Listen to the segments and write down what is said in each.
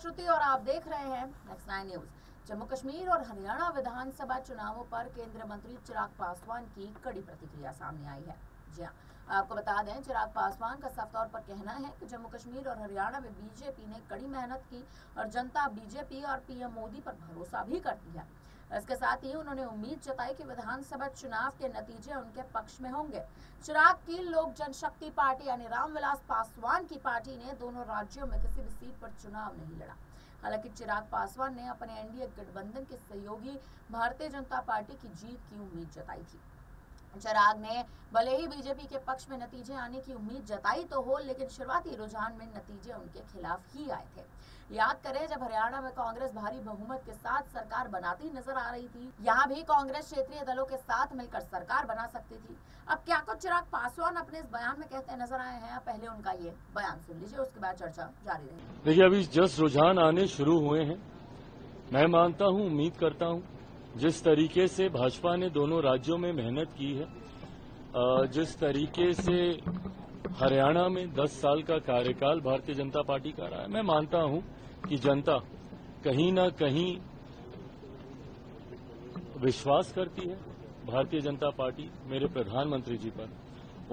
श्रुति और आप देख रहे हैं नेक्स्ट 9 न्यूज। जम्मू कश्मीर और हरियाणा विधानसभा चुनावों पर केंद्रीय मंत्री चिराग पासवान की कड़ी प्रतिक्रिया सामने आई है। जी हाँ, आपको बता दें, चिराग पासवान का साफ तौर पर कहना है कि जम्मू कश्मीर और हरियाणा में बीजेपी ने कड़ी मेहनत की और जनता बीजेपी और पीएम मोदी पर भरोसा भी करती है। इसके साथ ही उन्होंने उम्मीद जताई कि विधानसभा चुनाव के नतीजे उनके पक्ष में होंगे। चिराग की लोक जनशक्ति पार्टी यानी रामविलास पासवान की पार्टी ने दोनों राज्यों में किसी भी सीट पर चुनाव नहीं लड़ा। हालांकि चिराग पासवान ने अपने एनडीए गठबंधन के सहयोगी भारतीय जनता पार्टी की जीत की उम्मीद जताई थी। चिराग ने भले ही बीजेपी के पक्ष में नतीजे आने की उम्मीद जताई तो हो, लेकिन शुरुआती रुझान में नतीजे उनके खिलाफ ही आए थे। याद करें, जब हरियाणा में कांग्रेस भारी बहुमत के साथ सरकार बनाती नजर आ रही थी, यहाँ भी कांग्रेस क्षेत्रीय दलों के साथ मिलकर सरकार बना सकती थी। अब क्या कुछ चिराग पासवान अपने इस बयान में कहते नजर आए हैं, पहले उनका ये बयान सुन लीजिए, उसके बाद चर्चा जारी रहेगी। देखिए, अभी जस्ट रुझान आने शुरू हुए हैं। मैं मानता हूँ, उम्मीद करता हूँ, जिस तरीके से भाजपा ने दोनों राज्यों में मेहनत की है, जिस तरीके से हरियाणा में 10 साल का कार्यकाल भारतीय जनता पार्टी का रहा है, मैं मानता हूं कि जनता कहीं न कहीं विश्वास करती है भारतीय जनता पार्टी मेरे प्रधानमंत्री जी पर।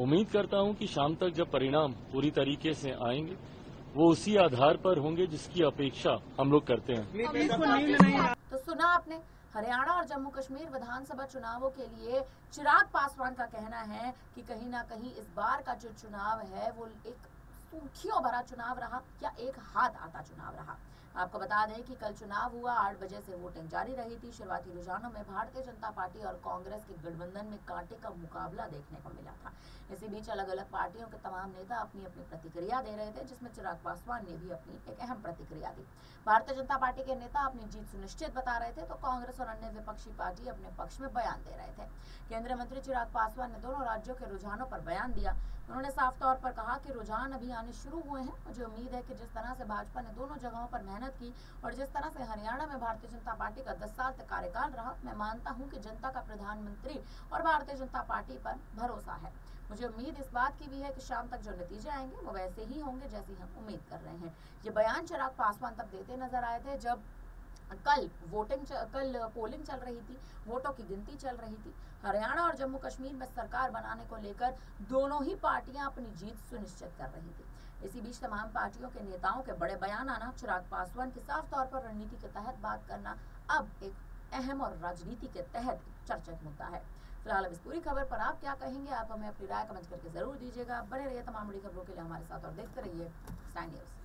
उम्मीद करता हूं कि शाम तक जब परिणाम पूरी तरीके से आएंगे, वो उसी आधार पर होंगे जिसकी अपेक्षा हम लोग करते हैं। तो सुना आपने, हरियाणा और जम्मू कश्मीर विधानसभा चुनावों के लिए चिराग पासवान का कहना है कि कहीं ना कहीं इस बार का जो चुनाव है वो एक सुर्खियों भरा चुनाव रहा या एक हाथ आता चुनाव रहा। आपको बता दें कि कल चुनाव हुआ, 8 बजे से वोटिंग जारी रही थी। शुरुआती रुझानों में भारतीय जनता पार्टी और कांग्रेस के गठबंधन में कांटे का मुकाबला देखने को मिला था। इसी बीच अलग अलग पार्टियों के तमाम नेता अपनी अपनी प्रतिक्रिया दे रहे थे, जिसमें चिराग पासवान ने भी अपनी एक अहम प्रतिक्रिया दी। भारतीय जनता पार्टी के नेता अपनी जीत सुनिश्चित बता रहे थे, तो कांग्रेस और अन्य विपक्षी पार्टी अपने पक्ष में बयान दे रहे थे। केंद्रीय मंत्री चिराग पासवान ने दोनों राज्यों के रुझानों पर बयान दिया। उन्होंने साफ तौर पर कहा कि रुझान अभी आने शुरू हुए हैं। मुझे उम्मीद है कि जिस तरह से भाजपा ने दोनों जगहों पर मेहनत की और जिस तरह से हरियाणा में भारतीय जनता पार्टी का 10 साल तक कार्यकाल रहा, मैं मानता हूं कि जनता का प्रधानमंत्री और भारतीय जनता पार्टी पर भरोसा है। मुझे उम्मीद इस बात की भी है कि शाम तक जो नतीजे आएंगे वो वैसे ही होंगे जैसी हम उम्मीद कर रहे हैं। ये बयान चिराग पासवान तब देते नजर आए थे जब कल पोलिंग चल रही थी, वोटों की गिनती चल रही थी। हरियाणा और जम्मू कश्मीर में सरकार बनाने को लेकर दोनों ही पार्टियां अपनी जीत सुनिश्चित कर रही थी। इसी बीच तमाम पार्टियों के नेताओं के बड़े बयान आना, चिराग पासवान की साफ तौर पर रणनीति के तहत बात करना अब एक अहम और राजनीति के तहत चर्चित मुद्दा है। फिलहाल अब इस पूरी खबर पर आप क्या कहेंगे? आप हमें अपनी राय कमेंट करके जरूर दीजिएगा। बने रहिए तमाम बड़ी खबरों के लिए हमारे साथ और देखते रहिए स्काई न्यूज।